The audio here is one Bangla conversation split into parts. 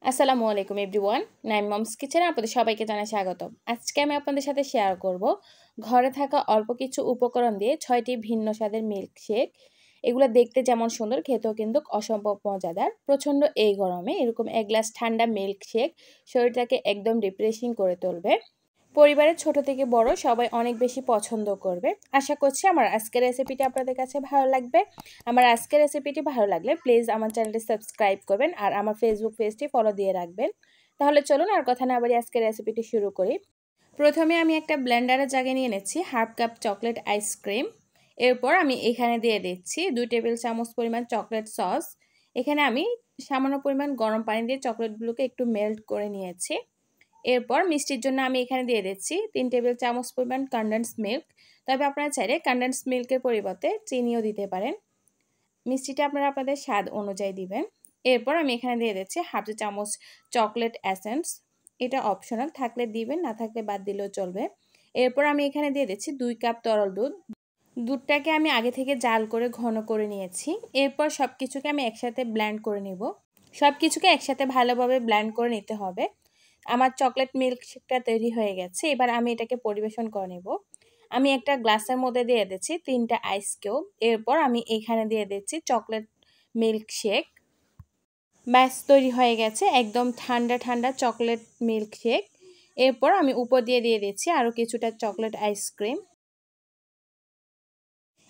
আসসালামু আলাইকুম এভরিওয়ান। নাইম মমস কিচেনে আপনাদের সবাইকে জানাই স্বাগতম। আজকে আমি আপনাদের সাথে শেয়ার করব ঘরে থাকা অল্প কিছু উপকরণ দিয়ে ৬টি ভিন্ন স্বাদের মিল্কশেক। এগুলো দেখতে যেমন সুন্দর, খেতেও কিন্তু অসম্ভব মজাদার। প্রচণ্ড এই গরমে এরকম এক গ্লাস ঠান্ডা মিল্কশেক শরীরটাকে একদম রিফ্রেশিং করে তুলবে। পরিবারের ছোট থেকে বড় সবাই অনেক বেশি পছন্দ করবে। আশা করছি আমার আজকের রেসিপিটি আপনাদের কাছে ভালো লাগবে। আমার আজকের রেসিপিটি ভালো লাগলে প্লিজ আমার চ্যানেলটি সাবস্ক্রাইব করবেন আর আমার ফেসবুক পেজটি ফলো দিয়ে রাখবেন। তাহলে চলুন আর কথা না বাড়িয়ে আজকের রেসিপিটি শুরু করি। প্রথমে আমি একটা ব্লেন্ডারের জায়গায় নিয়ে নিচ্ছি হাফ কাপ চকলেট আইসক্রিম। এরপর আমি এখানে দিয়ে দিচ্ছি 2 টেবিল চামচ পরিমাণ চকলেট সস। এখানে আমি সামান্য পরিমাণ গরম পানি দিয়ে চকলেটগুলোকে একটু মেল্ট করে নিয়েছি। এরপর মিষ্টির জন্য আমি এখানে দিয়ে দিচ্ছি 3 টেবিল চামচ পরিমাণ কনডেন্স মিল্ক। তবে আপনারা চাইলে কনডেন্স মিল্কের পরিবর্তে চিনিও দিতে পারেন। মিষ্টিটা আপনারা আপনাদের স্বাদ অনুযায়ী দিবেন। এরপর আমি এখানে দিয়ে দিচ্ছি হাফ চা চামচ চকলেট এসেন্স। এটা অপশনাল, থাকলে দিবেন, না থাকলে বাদ দিলেও চলবে। এরপর আমি এখানে দিয়ে দিচ্ছি 2 কাপ তরল দুধ। দুধটাকে আমি আগে থেকে জাল করে ঘন করে নিয়েছি। এরপর সব কিছুকে আমি একসাথে ব্লেন্ড করে নিব। সব কিছুকে একসাথে ভালোভাবে ব্লেন্ড করে নিতে হবে। আমার চকলেট মিল্কশেকটা তৈরি হয়ে গেছে। এবার আমি এটাকে পরিবেশন করে নেব। আমি একটা গ্লাসের মধ্যে দিয়ে দিচ্ছি 3টা আইস কিউব। এরপর আমি এখানে দিয়ে দিচ্ছি চকলেট মিল্কশেক। ব্যাস তৈরি হয়ে গেছে একদম ঠান্ডা ঠান্ডা চকলেট মিল্কশেক। এরপর আমি উপর দিয়ে দিচ্ছি আরও কিছুটা চকলেট আইসক্রিম।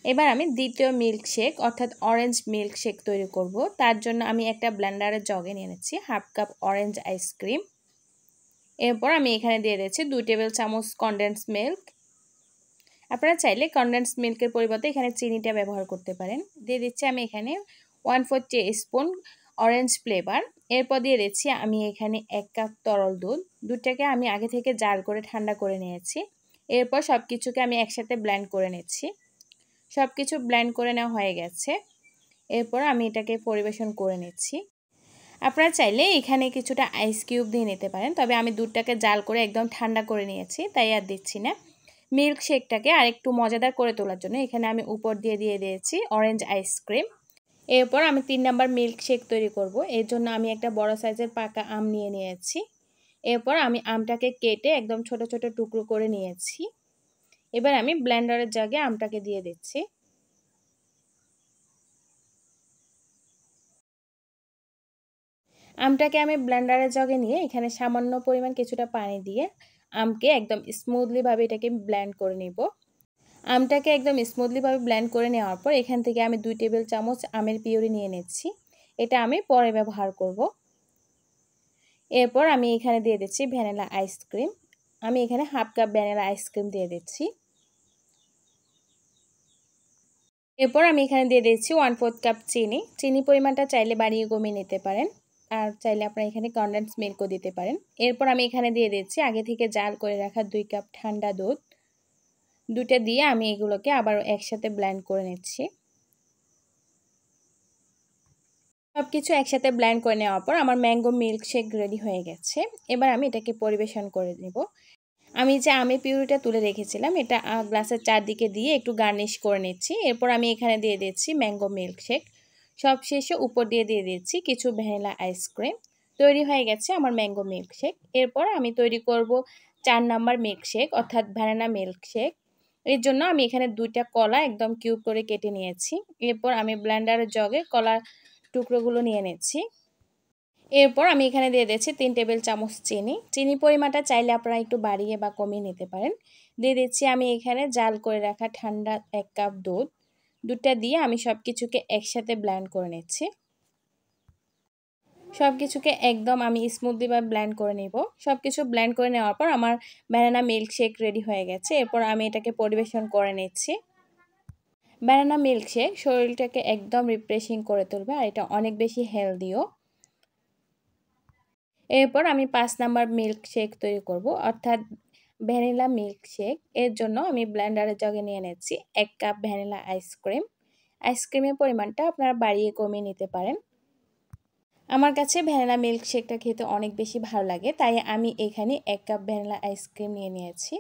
এবার আমি দ্বিতীয় মিল্কশেক অর্থাৎ অরেঞ্জ মিল্কশেক তৈরি করব। তার জন্য আমি একটা ব্লেন্ডারের জগে নিয়ে নিচ্ছি হাফ কাপ অরেঞ্জ আইসক্রিম। এরপর আমি এখানে দিয়ে দিচ্ছি 2 টেবিল চামচ কনডেন্স মিল্ক। আপনারা চাইলে কনডেন্স মিল্কের পরিবর্তে এখানে চিনিটা ব্যবহার করতে পারেন। দিয়ে দিচ্ছি আমি এখানে 1/4 টিস্পুন অরেঞ্জ ফ্লেভার। এরপর দিয়ে দিচ্ছি আমি এখানে 1 কাপ তরল দুধ। দুধটাকে আমি আগে থেকে জাল করে ঠান্ডা করে নিয়েছি। এরপর সব কিছুকে আমি একসাথে ব্লেন্ড করে নিচ্ছি। সব কিছু ব্লেন্ড করে নেওয়া হয়ে গেছে। এরপর আমি এটাকে পরিবেশন করে নিচ্ছি। আপনারা চাইলে এখানে কিছুটা আইস কিউব দিয়ে নিতে পারেন, তবে আমি দুধটাকে জাল করে একদম ঠান্ডা করে নিয়েছি, তাই আর দিচ্ছি না। মিল্কশেকটাকে আরেকটু মজাদার করে তোলার জন্য এখানে আমি উপর দিয়ে দিয়েছি অরেঞ্জ আইসক্রিম। এরপর আমি 3 নাম্বার মিল্কশেক তৈরি করব। এর জন্য আমি একটা বড় সাইজের পাকা আম নিয়ে নিয়েছি। এরপর আমি আমটাকে কেটে একদম ছোট ছোট টুকরো করে নিয়েছি। এবার আমি ব্লেন্ডারের জাগে আমটাকে দিয়ে দিচ্ছি। আমটাকে আমি ব্লেন্ডারের জগে নিয়ে এখানে সামান্য পরিমাণ কিছুটা পানি দিয়ে আমকে একদম স্মুথলিভাবে এটাকে ব্লেন্ড করে নিব। আমটাকে একদম স্মুথলিভাবে ব্লেন্ড করে নেওয়ার পর এখান থেকে আমি 2 টেবিল চামচ আমের পিউরি নিয়ে নিচ্ছি। এটা আমি পরে ব্যবহার করব। এরপর আমি এখানে দিয়ে দিচ্ছি ভ্যানিলা আইসক্রিম। আমি এখানে হাফ কাপ ভ্যানিলা আইসক্রিম দিয়ে দিচ্ছি। এরপর আমি এখানে দিয়ে দিচ্ছি 1/4 কাপ চিনি। চিনি পরিমাণটা চাইলে বাড়িয়ে কমিয়ে নিতে পারেন, আর চাইলে আপনারা এখানে কনডেন্স মিল্কও দিতে পারেন। এরপর আমি এখানে দিয়ে দিচ্ছি আগে থেকে জাল করে রাখা 2 কাপ ঠান্ডা দুধ। দুধটা দিয়ে আমি এগুলোকে আবার একসাথে ব্লেন্ড করে নিচ্ছি। সব কিছু একসাথে ব্লেন্ড করে নেওয়ার পর আমার ম্যাঙ্গো মিল্কশেক রেডি হয়ে গেছে। এবার আমি এটাকে পরিবেশন করে নেব। আমি যে আমের পিউরিটা তুলে রেখেছিলাম এটা গ্লাসের চারদিকে দিয়ে একটু গার্নিশ করে নিচ্ছি। এরপর আমি এখানে দিয়ে দিচ্ছি ম্যাঙ্গো মিল্কশেক। সবশেষে উপর দিয়ে দিচ্ছি কিছু ভ্যানিলা আইসক্রিম। তৈরি হয়ে গেছে আমার ম্যাঙ্গো মিল্কশেক। এরপর আমি তৈরি করব 4 নাম্বার মিল্কশেক অর্থাৎ ভ্যানিলা মিল্কশেক। এর জন্য আমি এখানে 2টা কলা একদম কিউব করে কেটে নিয়েছি। এরপর আমি ব্লেন্ডারের জগে কলার টুকরোগুলো নিয়ে নিচ্ছি। এরপর আমি এখানে দিয়ে দিচ্ছি 3 টেবিল চামচ চিনি। চিনি পরিমাণটা চাইলে আপনারা একটু বাড়িয়ে বা কমিয়ে নিতে পারেন। দিয়ে দিচ্ছি আমি এখানে জাল করে রাখা ঠান্ডা 1 কাপ দুধ। দুধটা দিয়ে আমি সব কিছুকে একসাথে ব্লেন্ড করে নিচ্ছি। সব কিছুকে একদম আমি স্মুথলিভাবে ব্লেন্ড করে নেব। সব কিছু ব্লেন্ড করে নেওয়ার পর আমার ব্যানানা মিল্কশেক রেডি হয়ে গেছে। এরপর আমি এটাকে পরিবেশন করে নিচ্ছি। ব্যানানা মিল্কশেক শরীরটাকে একদম রিফ্রেশিং করে তুলবে আর এটা অনেক বেশি হেলদিও। এরপর আমি 5 নাম্বার মিল্কশেক তৈরি করব অর্থাৎ ভ্যানিলা মিল্কশেক। এর জন্য আমি ব্লেন্ডারের জগে নিয়ে নিচ্ছি 1 কাপ ভ্যানিলা আইসক্রিম। আইসক্রিমের পরিমাণটা আপনারা বাড়িয়ে কমিয়ে নিতে পারেন। আমার কাছে ভ্যানিলা মিল্কশেকটা খেতে অনেক বেশি ভালো লাগে, তাই আমি এখানে 1 কাপ ভ্যানিলা আইসক্রিম নিয়ে নিয়েছি।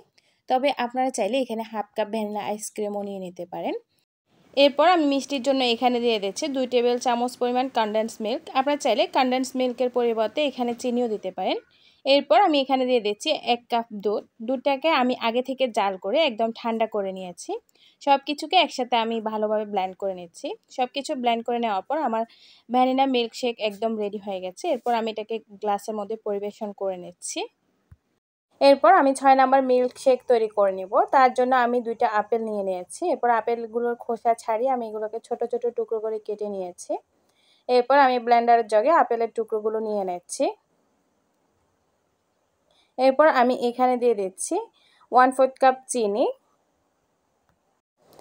তবে আপনারা চাইলে এখানে হাফ কাপ ভ্যানিলা আইসক্রিমও নিয়ে নিতে পারেন। এরপর আমি মিষ্টির জন্য এখানে দিয়ে দিচ্ছি 2 টেবিল চামচ পরিমাণ কনডেন্স মিল্ক। আপনারা চাইলে কনডেন্স মিল্কের পরিবর্তে এখানে চিনিও দিতে পারেন। এরপর আমি এখানে দিয়ে দিচ্ছি 1 কাপ দুধ। দুধটাকে আমি আগে থেকে জাল করে একদম ঠান্ডা করে নিয়েছি। সব কিছুকে একসাথে আমি ভালোভাবে ব্লেন্ড করে নিচ্ছি। সব কিছু ব্লেন্ড করে নেওয়ার পর আমার ভ্যানিলা মিল্কশেক একদম রেডি হয়ে গেছে। এরপর আমি এটাকে গ্লাসের মধ্যে পরিবেশন করে নিচ্ছি। এরপর আমি 6 নাম্বার মিল্কশেক তৈরি করে নিব। তার জন্য আমি 2টা আপেল নিয়ে নিয়েছি। এরপর আপেলগুলোর খোসা ছাড়িয়ে আমি এগুলোকে ছোট ছোট টুকরো করে কেটে নিয়েছি। এরপর আমি ব্লেন্ডারের জগে আপেলের টুকরোগুলো নিয়ে নিচ্ছি। এরপর আমি এখানে দিয়ে দিচ্ছি 1/4 কাপ চিনি।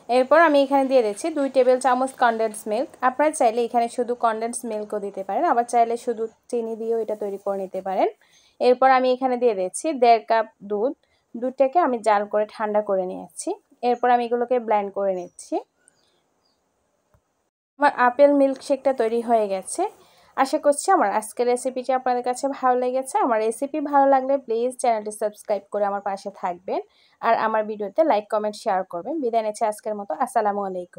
এরপর আমি এখানে দিয়ে দিচ্ছি 2 টেবিল চামচ কনডেন্স মিল্ক। আপনারা চাইলে এখানে শুধু কনডেন্স মিল্কও দিতে পারেন, আবার চাইলে শুধু চিনি দিয়েও এটা তৈরি করে নিতে পারেন। এরপর আমি এখানে দিয়ে দিচ্ছি 1.5 কাপ দুধ। দুধটাকে আমি জাল করে ঠান্ডা করে নিয়েছি। এরপর আমি এগুলোকে ব্লেন্ড করে নিচ্ছি। আমার আপেল মিল্কশেকটা তৈরি হয়ে গেছে। আশা করছি আমার আজকের রেসিপিটি আপনাদের কাছে ভালো লেগেছে। আমার রেসিপি ভালো লাগলে প্লিজ চ্যানেলটি সাবস্ক্রাইব করে আমার পাশে থাকবেন আর আমার ভিডিওতে লাইক, কমেন্ট, শেয়ার করবেন। বিদায় নিচ্ছি আজকের মতো। আসসালামু আলাইকুম।